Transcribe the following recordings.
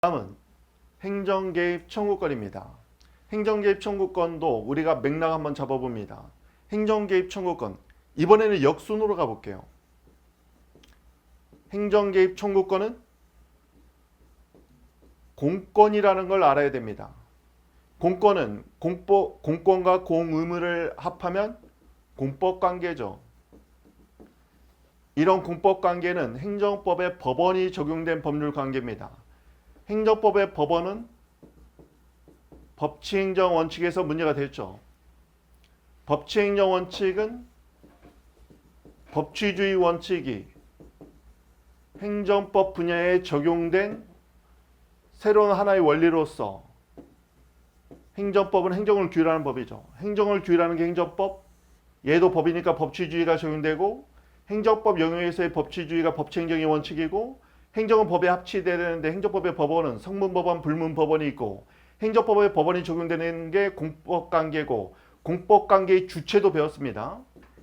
다음은 행정개입 청구권입니다. 행정개입 청구권도 우리가 맥락 한번 잡아봅니다. 행정개입 청구권, 이번에는 역순으로 가볼게요. 행정개입 청구권은 공권이라는 걸 알아야 됩니다. 공권은 공권과 공의무를 합하면 공법관계죠. 이런 공법관계는 행정법의 법원이 적용된 법률관계입니다. 행정법의 법원은 법치행정 원칙에서 문제가 됐죠. 법치행정 원칙은 법치주의 원칙이 행정법 분야에 적용된 새로운 하나의 원리로서 행정법은 행정을 규율하는 법이죠. 행정을 규율하는 게 행정법, 얘도 법이니까 법치주의가 적용되고 행정법 영역에서의 법치주의가 법치행정의 원칙이고 행정은 법에 합치돼야 되는데 행정법의 법원은 성문법원, 불문법원이 있고 행정법의 법원이 적용되는 게 공법관계고 공법관계의 주체도 배웠습니다.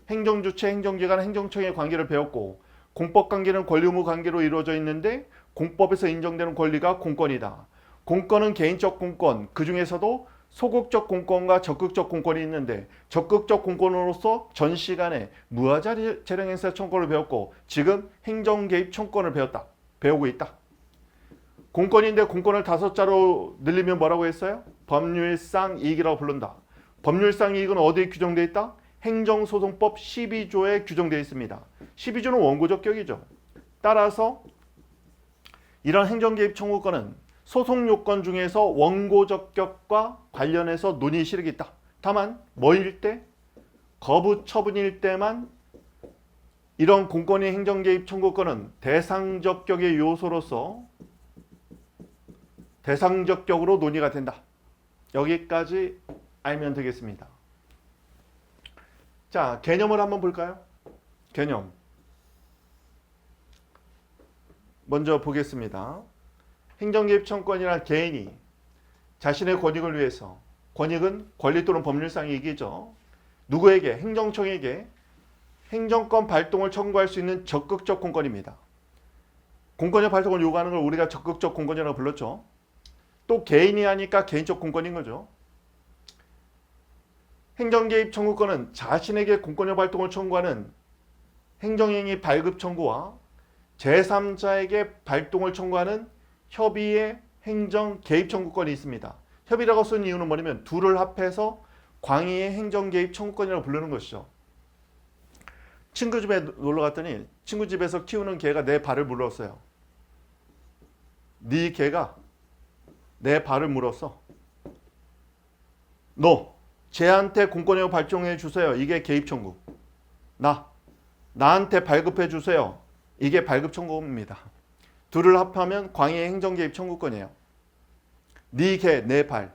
행정주체, 행정기관, 행정청의 관계를 배웠고 공법관계는 권리의무 관계로 이루어져 있는데 공법에서 인정되는 권리가 공권이다. 공권은 개인적 공권, 그 중에서도 소극적 공권과 적극적 공권이 있는데 적극적 공권으로서 전 시간에 무하자 재량행사 청구를 배웠고 지금 행정개입 청구권을 배우고 있다. 공권인데 공권을 5자로 늘리면 뭐라고 했어요? 법률상 이익이라고 부른다. 법률상 이익은 어디에 규정되어 있다? 행정소송법 12조에 규정되어 있습니다. 12조는 원고적 격이죠. 따라서 이런 행정개입 청구권은 소송 요건 중에서 원고적 격과 관련해서 논의 실익이 있다. 다만 뭐일 때? 거부 처분일 때만 이런 공권의 행정개입 청구권은 대상적 격의 요소로서 대상적 격으로 논의가 된다. 여기까지 알면 되겠습니다. 자, 개념을 한번 볼까요? 개념. 먼저 보겠습니다. 행정개입 청구권이란 개인이 자신의 권익을 위해서, 권익은 권리 또는 법률상 이익이죠. 누구에게? 행정청에게 행정권 발동을 청구할 수 있는 적극적 공권입니다. 공권의 발동을 요구하는 걸 우리가 적극적 공권이라고 불렀죠. 또 개인이 하니까 개인적 공권인 거죠. 행정개입 청구권은 자신에게 공권의 발동을 청구하는 행정행위 발급 청구와 제3자에게 발동을 청구하는 협의의 행정개입 청구권이 있습니다. 협의라고 쓴 이유는 뭐냐면 둘을 합해서 광의의 행정개입 청구권이라고 부르는 것이죠. 친구 집에 놀러 갔더니 친구 집에서 키우는 개가 내 발을 물었어요. 네 개가 내 발을 물었어. 너 쟤한테 공권력을 발동해 주세요. 이게 개입 청구. 나한테 발급해 주세요. 이게 발급 청구입니다. 둘을 합하면 광의의 행정개입 청구권이에요. 네 개, 내 발.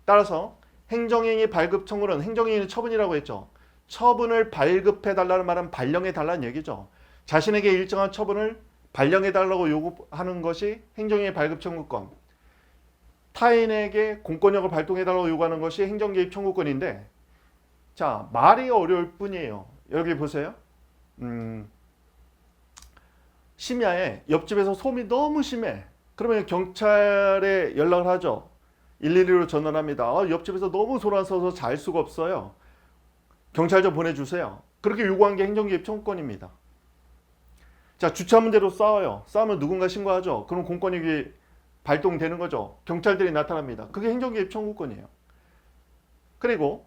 따라서 행정행위 발급 청구는 행정행위 처분이라고 했죠. 처분을 발급해달라는 말은 발령해달라는 얘기죠. 자신에게 일정한 처분을 발령해달라고 요구하는 것이 행정행위 발급 청구권. 타인에게 공권력을 발동해달라고 요구하는 것이 행정개입 청구권인데, 자, 말이 어려울 뿐이에요. 여기 보세요. 심야에 옆집에서 소음이 너무 심해. 그러면 경찰에 연락을 하죠. 112로 전화를 합니다. 옆집에서 너무 소란 써서 잘 수가 없어요. 경찰 좀 보내주세요. 그렇게 요구한 게 행정개입 청구권입니다. 자, 주차 문제로 싸워요. 싸우면 누군가 신고하죠. 그럼 공권력이 발동되는 거죠. 경찰들이 나타납니다. 그게 행정개입 청구권이에요. 그리고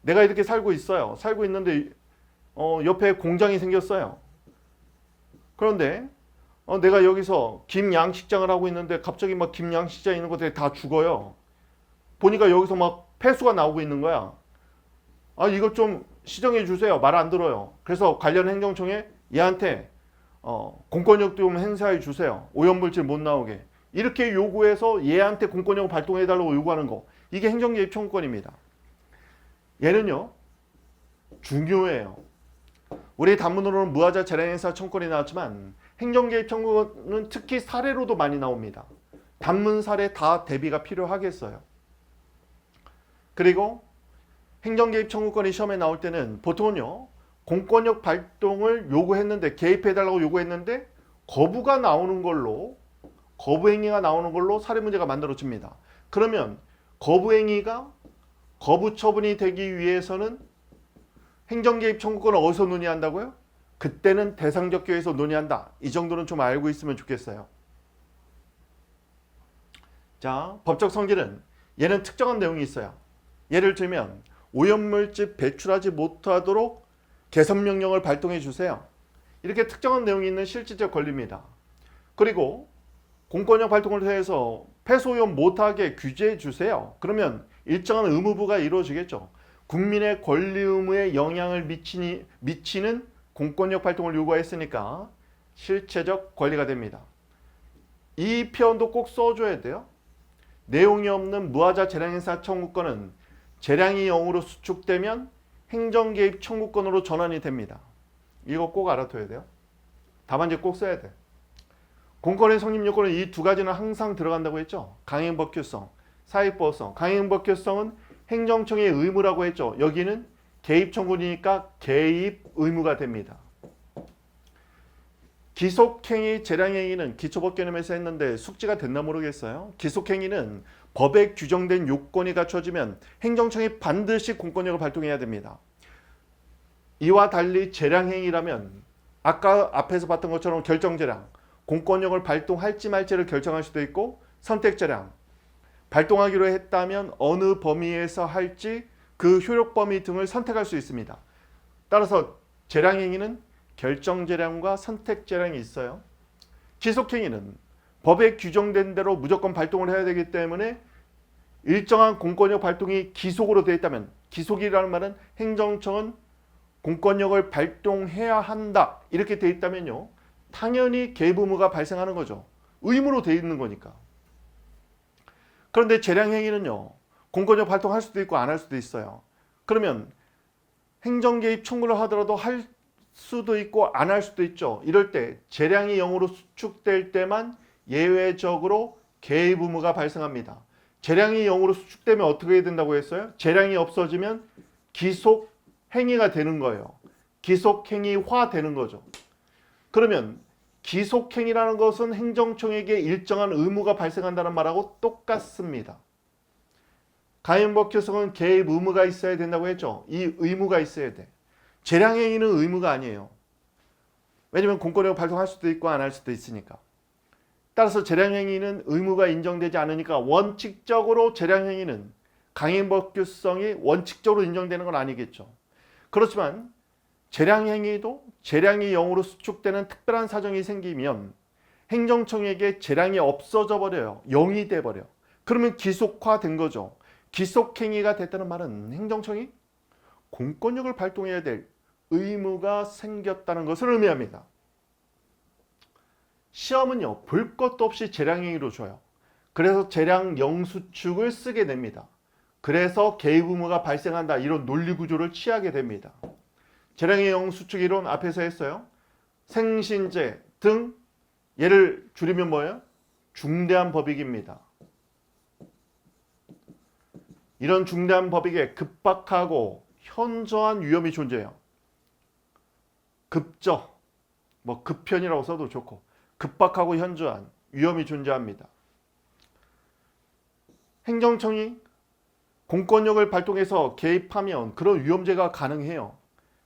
내가 이렇게 살고 있어요. 살고 있는데 옆에 공장이 생겼어요. 그런데 내가 여기서 김양식장을 하고 있는데 갑자기 막 김양식장에 있는 것들이 다 죽어요. 보니까 여기서 막 폐수가 나오고 있는 거야. 이것 좀 시정해 주세요. 말 안 들어요. 그래서 관련 행정청에 얘한테 공권력 좀 행사해 주세요. 오염물질 못 나오게. 이렇게 요구해서 얘한테 공권력을 발동해 달라고 요구하는 거. 이게 행정개입 청구권입니다. 얘는요. 중요해요. 우리 단문으로는 무하자 재량행사 청구권이 나왔지만 행정개입 청구권은 특히 사례로도 많이 나옵니다. 단문 사례 다 대비가 필요하겠어요. 그리고 행정개입 청구권이 시험에 나올 때는 보통은요. 공권력 발동을 요구했는데 개입해달라고 요구했는데 거부가 나오는 걸로 거부행위가 나오는 걸로 사례문제가 만들어집니다. 그러면 거부행위가 거부처분이 되기 위해서는 행정개입 청구권을 어디서 논의한다고요? 그때는 대상적 기회에서 논의한다. 이 정도는 좀 알고 있으면 좋겠어요. 자, 법적 성질은 얘는 특정한 내용이 있어요. 예를 들면 오염물질 배출하지 못하도록 개선명령을 발동해 주세요. 이렇게 특정한 내용이 있는 실질적 권리입니다. 그리고 공권력 발동을 통해서 폐소오염 못하게 규제해 주세요. 그러면 일정한 의무부가 이루어지겠죠. 국민의 권리 의무에 영향을 미치는 공권력 발동을 요구했으니까 실체적 권리가 됩니다. 이 표현도 꼭 써줘야 돼요. 내용이 없는 무하자 재량행사 청구권은 재량이 0으로 수축되면 행정개입 청구권으로 전환이 됩니다. 이거 꼭 알아둬야 돼요. 답안지 꼭 써야 돼. 공권의 성립 요건은 이 두 가지는 항상 들어간다고 했죠. 강행법규성, 사익보호성. 강행법규성은 행정청의 의무라고 했죠. 여기는 개입 청구니까 개입 의무가 됩니다. 기속행위, 재량행위는 기초법개념에서 했는데 숙지가 됐나 모르겠어요. 기속행위는 법에 규정된 요건이 갖춰지면 행정청이 반드시 공권력을 발동해야 됩니다. 이와 달리 재량행위라면 아까 앞에서 봤던 것처럼 결정재량, 공권력을 발동할지 말지를 결정할 수도 있고 선택재량, 발동하기로 했다면 어느 범위에서 할지 그 효력 범위 등을 선택할 수 있습니다. 따라서 재량행위는 결정재량과 선택재량이 있어요. 기속행위는 법에 규정된 대로 무조건 발동을 해야 되기 때문에 일정한 공권력 발동이 기속으로 되어 있다면, 기속이라는 말은 행정청은 공권력을 발동해야 한다 이렇게 되어 있다면요, 당연히 개입 의무가 발생하는 거죠. 의무로 되어 있는 거니까. 그런데 재량행위는요, 공권력 발동할 수도 있고 안 할 수도 있어요. 그러면 행정개입 청구를 하더라도 할 수도 있고 안 할 수도 있죠. 이럴 때 재량이 0으로 수축될 때만 예외적으로 개입 의무가 발생합니다. 재량이 0으로 수축되면 어떻게 해야 된다고 했어요? 재량이 없어지면 기속행위가 되는 거예요. 기속행위화 되는 거죠. 그러면 기속행위라는 것은 행정청에게 일정한 의무가 발생한다는 말하고 똑같습니다. 강행법규성은 개입 의무가 있어야 된다고 했죠. 이 의무가 있어야 돼. 재량행위는 의무가 아니에요. 왜냐하면 공권력을 발동할 수도 있고 안 할 수도 있으니까. 따라서 재량행위는 의무가 인정되지 않으니까 원칙적으로 재량행위는 강행법규성이 원칙적으로 인정되는 건 아니겠죠. 그렇지만 재량행위도 재량이 0으로 수축되는 특별한 사정이 생기면 행정청에게 재량이 없어져 버려요. 0이 돼버려. 그러면 기속화된 거죠. 기속행위가 됐다는 말은 행정청이 공권력을 발동해야 될 의무가 생겼다는 것을 의미합니다. 시험은요, 볼 것도 없이 재량행위로 줘요. 그래서 재량 0수축을 쓰게 됩니다. 그래서 개입 의무가 발생한다, 이런 논리 구조를 취하게 됩니다. 재량의 0수축 이론 앞에서 했어요. 생신제 등 얘를 줄이면 뭐예요? 중대한 법익입니다. 이런 중대한 법익에 급박하고 현저한 위험이 존재해요. 급저, 뭐 급편이라고 써도 좋고, 급박하고 현저한 위험이 존재합니다. 행정청이 공권력을 발동해서 개입하면 그런 위험 제거가 가능해요.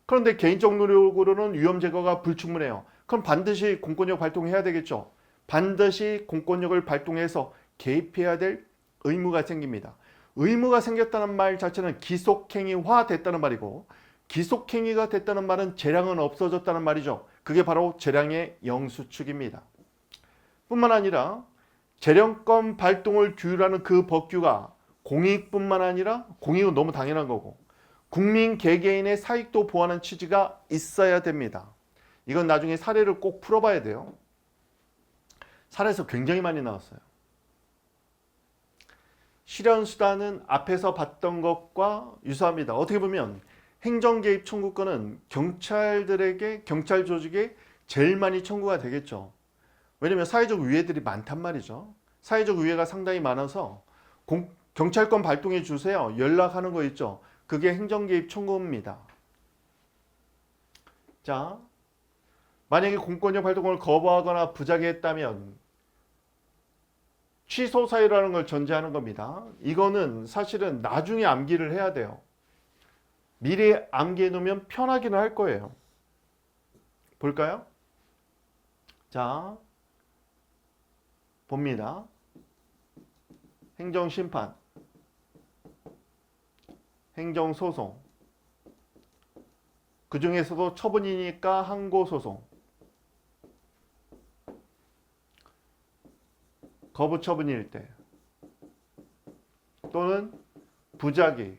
그런데 개인적 노력으로는 위험 제거가 불충분해요. 그럼 반드시 공권력 발동해야 되겠죠. 반드시 공권력을 발동해서 개입해야 될 의무가 생깁니다. 의무가 생겼다는 말 자체는 기속행위화 됐다는 말이고, 기속행위가 됐다는 말은 재량은 없어졌다는 말이죠. 그게 바로 재량의 0수축입니다. 뿐만 아니라 재량권 발동을 규율하는 그 법규가 공익뿐만 아니라, 공익은 너무 당연한 거고, 국민 개개인의 사익도 보호하는 취지가 있어야 됩니다. 이건 나중에 사례를 꼭 풀어봐야 돼요. 사례에서 굉장히 많이 나왔어요. 실현수단은 앞에서 봤던 것과 유사합니다. 어떻게 보면 행정개입 청구권은 경찰들에게, 경찰 조직에 제일 많이 청구가 되겠죠. 왜냐하면 사회적 위해들이 많단 말이죠. 사회적 위해가 상당히 많아서 경찰권 발동해 주세요, 연락하는 거 있죠. 그게 행정개입 청구입니다. 자, 만약에 공권력 발동을 거부하거나 부작위했다면 취소 사유라는 걸 전제하는 겁니다. 이거는 사실은 나중에 암기를 해야 돼요. 미리 암기해 놓으면 편하기는 할 거예요. 볼까요? 자, 봅니다. 행정심판, 행정소송, 그 중에서도 처분이니까 항고소송, 거부처분일 때, 또는 부작위,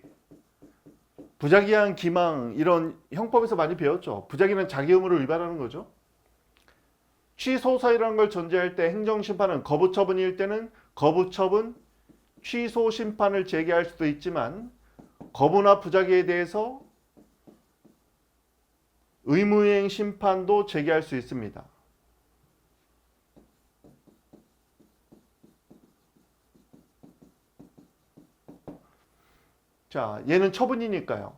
부작위한 기망, 이런 형법에서 많이 배웠죠. 부작위는 자기 의무를 위반하는 거죠. 취소사유라는 걸 전제할 때 행정심판은 거부처분일 때는 거부처분, 취소심판을 제기할 수도 있지만 거부나 부작위에 대해서 의무이행 심판도 제기할 수 있습니다. 자, 얘는 처분이니까요.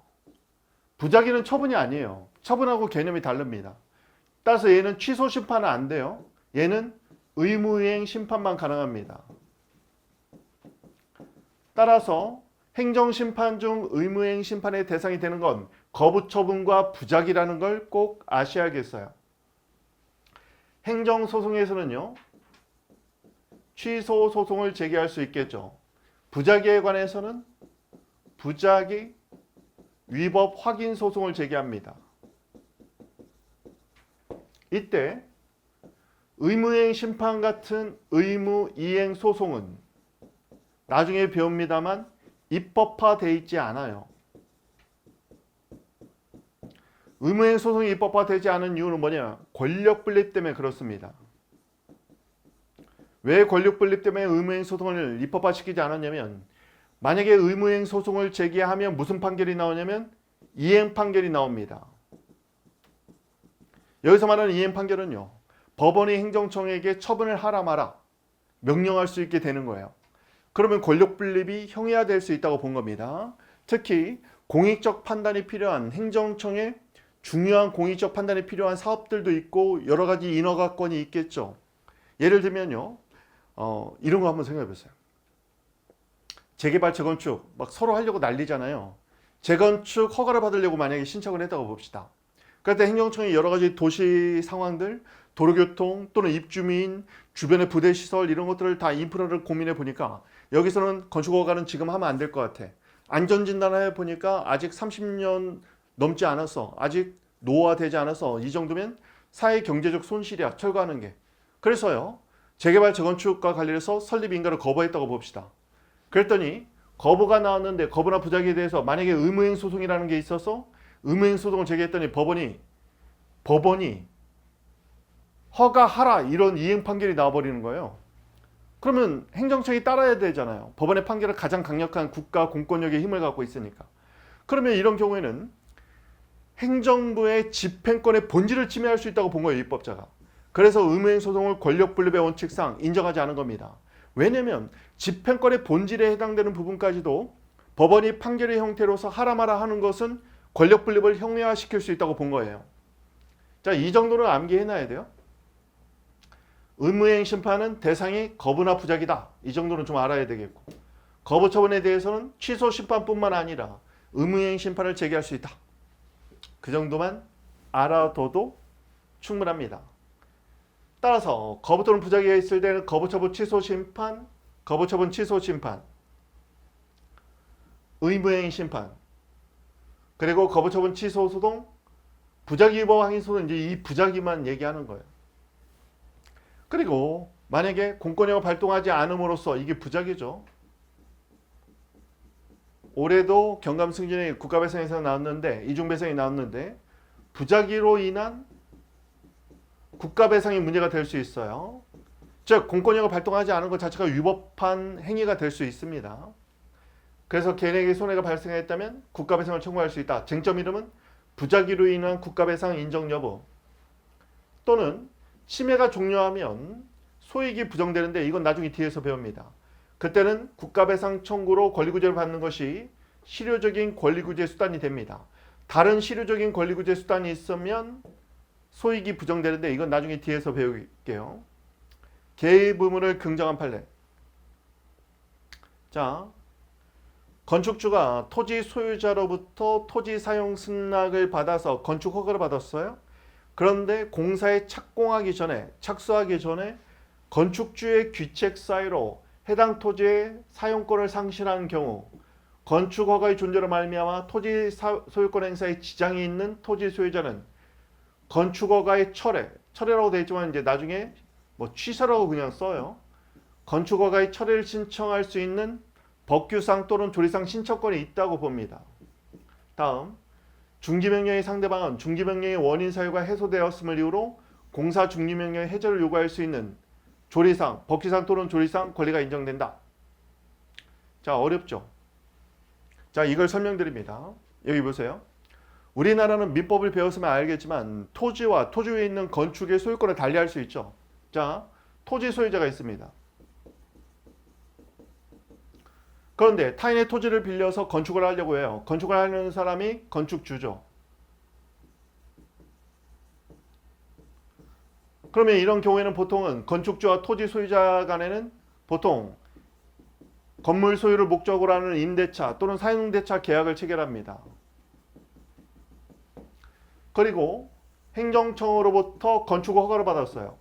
부작위는 처분이 아니에요. 처분하고 개념이 다릅니다. 따라서 얘는 취소 심판은 안 돼요. 얘는 의무이행 심판만 가능합니다. 따라서 행정심판 중 의무이행 심판의 대상이 되는 건 거부처분과 부작위라는 걸 꼭 아셔야겠어요. 행정소송에서는요, 취소 소송을 제기할 수 있겠죠. 부작위에 관해서는 부작위 위법 확인 소송을 제기합니다. 이때 의무이행 심판 같은 의무이행 소송은 나중에 배웁니다만 입법화되어 있지 않아요. 의무이행 소송이 입법화되지 않은 이유는 뭐냐? 권력 분립 때문에 그렇습니다. 왜 권력 분립 때문에 의무이행 소송을 입법화시키지 않았냐면, 만약에 의무이행 소송을 제기하면 무슨 판결이 나오냐면 이행 판결이 나옵니다. 여기서 말하는 이행 판결은요, 법원이 행정청에게 처분을 하라 마라 명령할 수 있게 되는 거예요. 그러면 권력 분립이 형해화될 수 있다고 본 겁니다. 특히 공익적 판단이 필요한 행정청에 중요한 공익적 판단이 필요한 사업들도 있고 여러 가지 인허가권이 있겠죠. 예를 들면요, 이런 거 한번 생각해 보세요. 재개발, 재건축 막 서로 하려고 난리잖아요. 재건축 허가를 받으려고 만약에 신청을 했다고 봅시다. 그때 행정청이 여러 가지 도시 상황들, 도로교통 또는 입주민, 주변의 부대시설 이런 것들을 다 인프라를 고민해 보니까 여기서는 건축허가는 지금 하면 안 될 것 같아. 안전진단을 해보니까 아직 30년 넘지 않았어. 아직 노후화되지 않아서 이 정도면 사회 경제적 손실이야, 철거하는 게. 그래서요, 재개발, 재건축과 관련해서 설립 인가를 거부했다고 봅시다. 그랬더니 거부가 나왔는데 거부나 부작위에 대해서 만약에 의무이행 소송이라는 게 있어서 의무이행 소송을 제기했더니 법원이 허가하라 이런 이행 판결이 나와버리는 거예요. 그러면 행정청이 따라야 되잖아요. 법원의 판결은 가장 강력한 국가 공권력의 힘을 갖고 있으니까. 그러면 이런 경우에는 행정부의 집행권의 본질을 침해할 수 있다고 본 거예요, 입법자가. 그래서 의무이행 소송을 권력 분립의 원칙상 인정하지 않은 겁니다. 왜냐하면 집행권의 본질에 해당되는 부분까지도 법원이 판결의 형태로서 하라 마라 하는 것은 권력 분립을 형해화시킬 수 있다고 본 거예요. 자, 이 정도는 암기해놔야 돼요. 의무이행 심판은 대상이 거부나 부작위다. 이 정도는 좀 알아야 되겠고, 거부 처분에 대해서는 취소 심판뿐만 아니라 의무이행 심판을 제기할 수 있다. 그 정도만 알아둬도 충분합니다. 따라서 거부 또는 부작위가 있을 때는 거부처분 취소 심판, 거부처분 취소 심판, 의무이행 심판, 그리고 거부처분 취소 소송, 부작위 위법 확인 소송, 이제 이 부작위만 얘기하는 거예요. 그리고 만약에 공권력을 발동하지 않음으로써 이게 부작위죠. 올해도 경감승진의 국가배상에서 나왔는데, 이중배상이 나왔는데 부작위로 인한 국가배상이 문제가 될 수 있어요. 즉 공권력을 발동하지 않은 것 자체가 위법한 행위가 될 수 있습니다. 그래서 개인에게 손해가 발생했다면 국가배상을 청구할 수 있다. 쟁점 이름은 부작위로 인한 국가배상 인정 여부, 또는 침해가 종료하면 소익이 부정되는데 이건 나중에 뒤에서 배웁니다. 그때는 국가배상 청구로 권리구제를 받는 것이 실효적인 권리구제 수단이 됩니다. 다른 실효적인 권리구제 수단이 있으면 소익이 부정되는데 이건 나중에 뒤에서 배울게요. 개의 의무를 긍정한 판례. 자, 건축주가 토지 소유자로부터 토지 사용 승낙을 받아서 건축 허가를 받았어요. 그런데 공사에 착수하기 전에 건축주의 귀책 사유로 해당 토지의 사용권을 상실한 경우 건축 허가의 존재로 말미암아 토지 소유권 행사에 지장이 있는 토지 소유자는 건축 허가의 철회라고 되어 있지만 이제 나중에 뭐 취소라고 그냥 써요. 건축 허가의 철회를 신청할 수 있는 법규상 또는 조리상 신청권이 있다고 봅니다. 다음, 중지명령의 상대방은 중지명령의 원인 사유가 해소되었음을 이유로 공사 중지명령의 해제를 요구할 수 있는 조리상, 법규상 또는 조리상 권리가 인정된다. 자, 어렵죠? 자, 이걸 설명드립니다. 여기 보세요. 우리나라는 민법을 배웠으면 알겠지만 토지와 토지 위에 있는 건축의 소유권을 달리할 수 있죠. 자, 토지 소유자가 있습니다. 그런데 타인의 토지를 빌려서 건축을 하려고 해요. 건축을 하려는 사람이 건축주죠. 그러면 이런 경우에는 보통은 건축주와 토지 소유자 간에는 보통 건물 소유를 목적으로 하는 임대차 또는 사용대차 계약을 체결합니다. 그리고 행정청으로부터 건축 허가를 받았어요.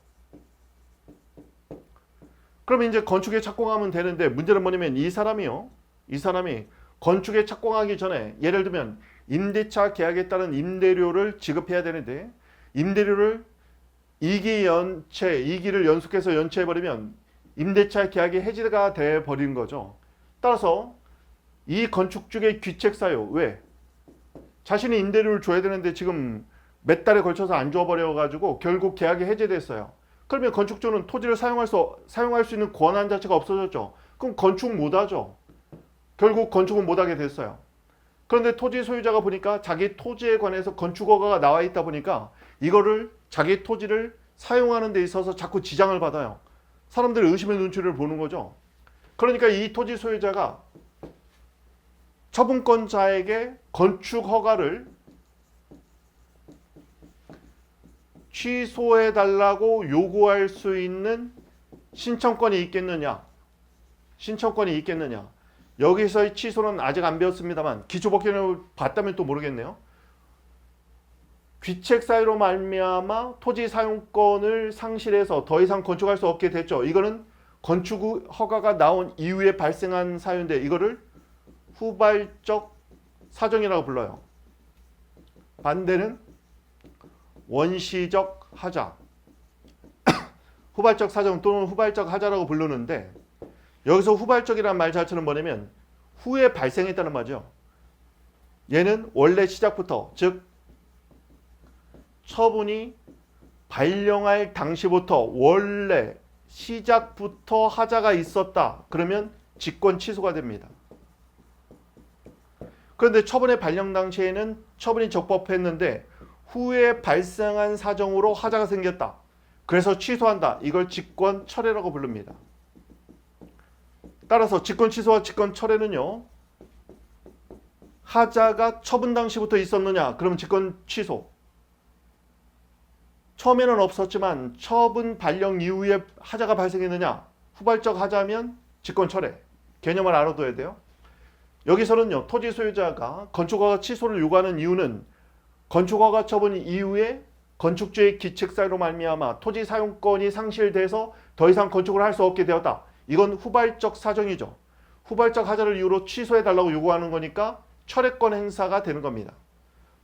그럼 이제 건축에 착공하면 되는데 문제는 뭐냐면 이 사람이 건축에 착공하기 전에 예를 들면 임대차 계약에 따른 임대료를 지급해야 되는데 임대료를 2기를 연속해서 연체해버리면 임대차 계약이 해지가 돼버린 거죠. 따라서 이 건축주의 귀책 사유, 왜? 자신이 임대료를 줘야 되는데 지금 몇 달에 걸쳐서 안 줘버려가지고 결국 계약이 해제됐어요. 그러면 건축주는 토지를 사용할 수 있는 권한 자체가 없어졌죠. 그럼 건축 못하죠. 결국 건축은 못하게 됐어요. 그런데 토지 소유자가 보니까 자기 토지에 관해서 건축허가가 나와 있다 보니까 이거를 자기 토지를 사용하는 데 있어서 자꾸 지장을 받아요. 사람들이 의심의 눈치를 보는 거죠. 그러니까 이 토지 소유자가 처분권자에게 건축허가를 취소해달라고 요구할 수 있는 신청권이 있겠느냐? 여기서의 취소는 아직 안 배웠습니다만 기초법규를 봤다면 또 모르겠네요. 귀책 사유로 말미암아 토지 사용권을 상실해서 더 이상 건축할 수 없게 됐죠. 이거는 건축 허가가 나온 이후에 발생한 사유인데 이거를 후발적 사정이라고 불러요. 반대는 원시적 하자, 후발적 사정 또는 후발적 하자라고 부르는데 여기서 후발적이라는 말 자체는 뭐냐면 후에 발생했다는 말이죠. 얘는 원래 시작부터, 즉 처분이 발령할 당시부터 원래 시작부터 하자가 있었다. 그러면 직권 취소가 됩니다. 그런데 처분의 발령 당시에는 처분이 적법했는데 후에 발생한 사정으로 하자가 생겼다. 그래서 취소한다. 이걸 직권 철회라고 부릅니다. 따라서 직권 취소와 직권 철회는요. 하자가 처분 당시부터 있었느냐? 그럼 직권 취소. 처음에는 없었지만 처분 발령 이후에 하자가 발생했느냐? 후발적 하자면 직권 철회. 개념을 알아둬야 돼요. 여기서는요. 토지 소유자가 건축허가 취소를 요구하는 이유는 건축허가 처분 이후에 건축주의 귀책 사유로 말미암아 토지 사용권이 상실돼서 더 이상 건축을 할 수 없게 되었다. 이건 후발적 사정이죠. 후발적 하자를 이유로 취소해달라고 요구하는 거니까 철회권 행사가 되는 겁니다.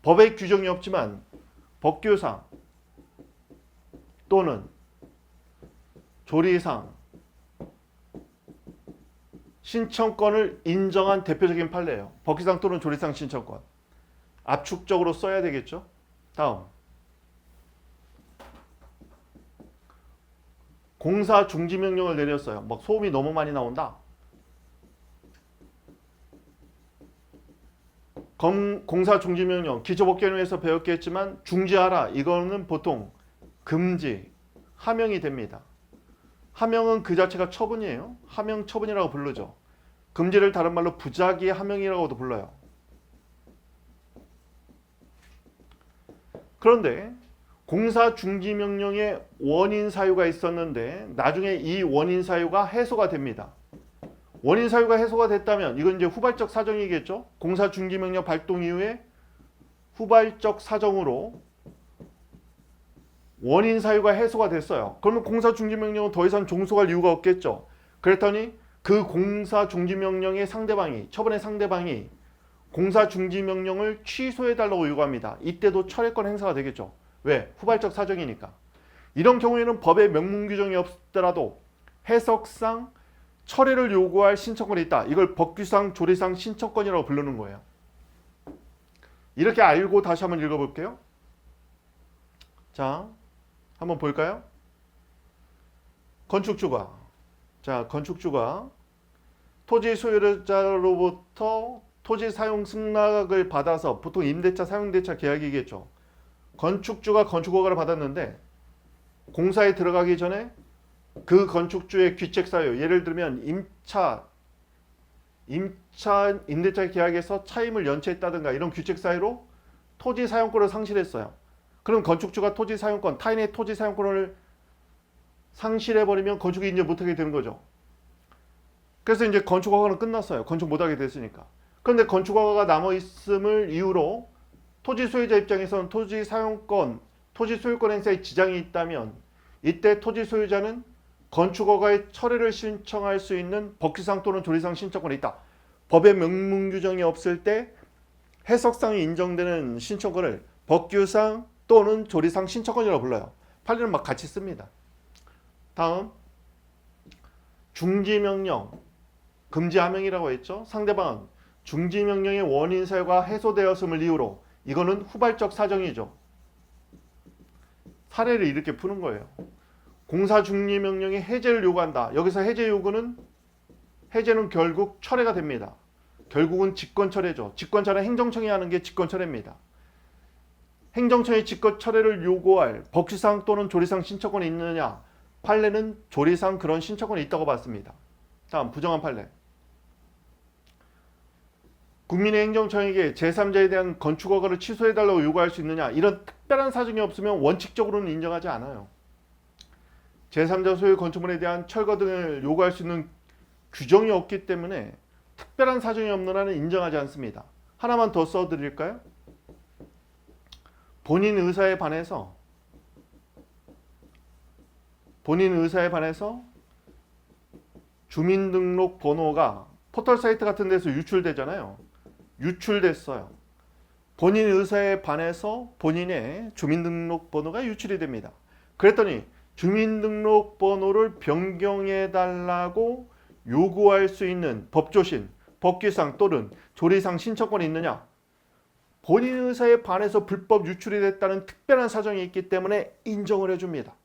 법에 규정이 없지만 법규상 또는 조리상 신청권을 인정한 대표적인 판례예요. 법규상 또는 조리상 신청권. 압축적으로 써야 되겠죠. 다음, 공사 중지명령을 내렸어요. 막 소음이 너무 많이 나온다. 공사 중지명령 기초법규에서 배웠겠지만 중지하라. 이거는 보통 금지, 하명이 됩니다. 하명은 그 자체가 처분이에요. 하명 처분이라고 부르죠. 금지를 다른 말로 부작위 하명이라고도 불러요. 그런데 공사 중지 명령에 원인 사유가 있었는데 나중에 이 원인 사유가 해소가 됩니다. 원인 사유가 해소가 됐다면 이건 이제 후발적 사정이겠죠. 공사 중지명령 발동 이후에 후발적 사정으로 원인 사유가 해소가 됐어요. 그러면 공사 중지명령은 더 이상 종속할 이유가 없겠죠. 그랬더니 그 공사 중지명령의 상대방이, 처분의 상대방이 공사 중지명령을 취소해달라고 요구합니다. 이때도 철회권 행사가 되겠죠. 왜? 후발적 사정이니까. 이런 경우에는 법에 명문 규정이 없더라도 해석상 철회를 요구할 신청권이 있다. 이걸 법규상 조례상 신청권이라고 부르는 거예요. 이렇게 알고 다시 한번 읽어볼게요. 자, 한번 볼까요? 건축주가, 건축주가 토지 소유자로부터 토지 사용 승낙을 받아서, 보통 임대차 사용대차 계약이겠죠. 건축주가 건축허가를 받았는데 공사에 들어가기 전에 그 건축주의 귀책 사유, 예를 들면 임차 임대차 계약에서 차임을 연체했다든가 이런 귀책 사유로 토지 사용권을 상실했어요. 그럼 건축주가 토지 사용권, 타인의 토지 사용권을 상실해버리면 건축이 인정 못하게 되는 거죠. 그래서 이제 건축허가는 끝났어요. 건축 못하게 됐으니까. 그런데 건축허가가 남아있음을 이유로 토지 소유자 입장에서는 토지 사용권, 토지 소유권 행사에 지장이 있다면 이때 토지 소유자는 건축허가의 철회를 신청할 수 있는 법규상 또는 조례상 신청권이 있다. 법의 명문 규정이 없을 때 해석상이 인정되는 신청권을 법규상 또는 조례상 신청권이라고 불러요. 판례는 막 같이 씁니다. 다음, 중지명령, 금지하명이라고 했죠. 상대방은 중지명령의 원인 사유가 해소되었음을 이유로, 이거는 후발적 사정이죠. 사례를 이렇게 푸는 거예요. 공사 중지명령의 해제를 요구한다. 여기서 해제는 결국 철회가 됩니다. 결국은 직권철회죠. 직권철회, 행정청이 하는 게 직권철회입니다. 행정청이 직권철회를 요구할 법규상 또는 조례상 신청권이 있느냐? 판례는 조례상 그런 신청권이 있다고 봤습니다. 다음, 부정한 판례. 국민의 행정청에게 제3자에 대한 건축허가를 취소해달라고 요구할 수 있느냐? 이런 특별한 사정이 없으면 원칙적으로는 인정하지 않아요. 제3자 소유 건축물에 대한 철거 등을 요구할 수 있는 규정이 없기 때문에 특별한 사정이 없는 한은 인정하지 않습니다. 하나만 더 써드릴까요? 본인 의사에 반해서 주민등록번호가 포털사이트 같은 데서 유출되잖아요. 유출됐어요. 본인 의사에 반해서 본인의 주민등록번호가 유출이 됩니다. 그랬더니 주민등록번호를 변경해달라고 요구할 수 있는 법조신, 법규상 또는 조례상 신청권이 있느냐? 본인 의사에 반해서 불법 유출이 됐다는 특별한 사정이 있기 때문에 인정을 해줍니다.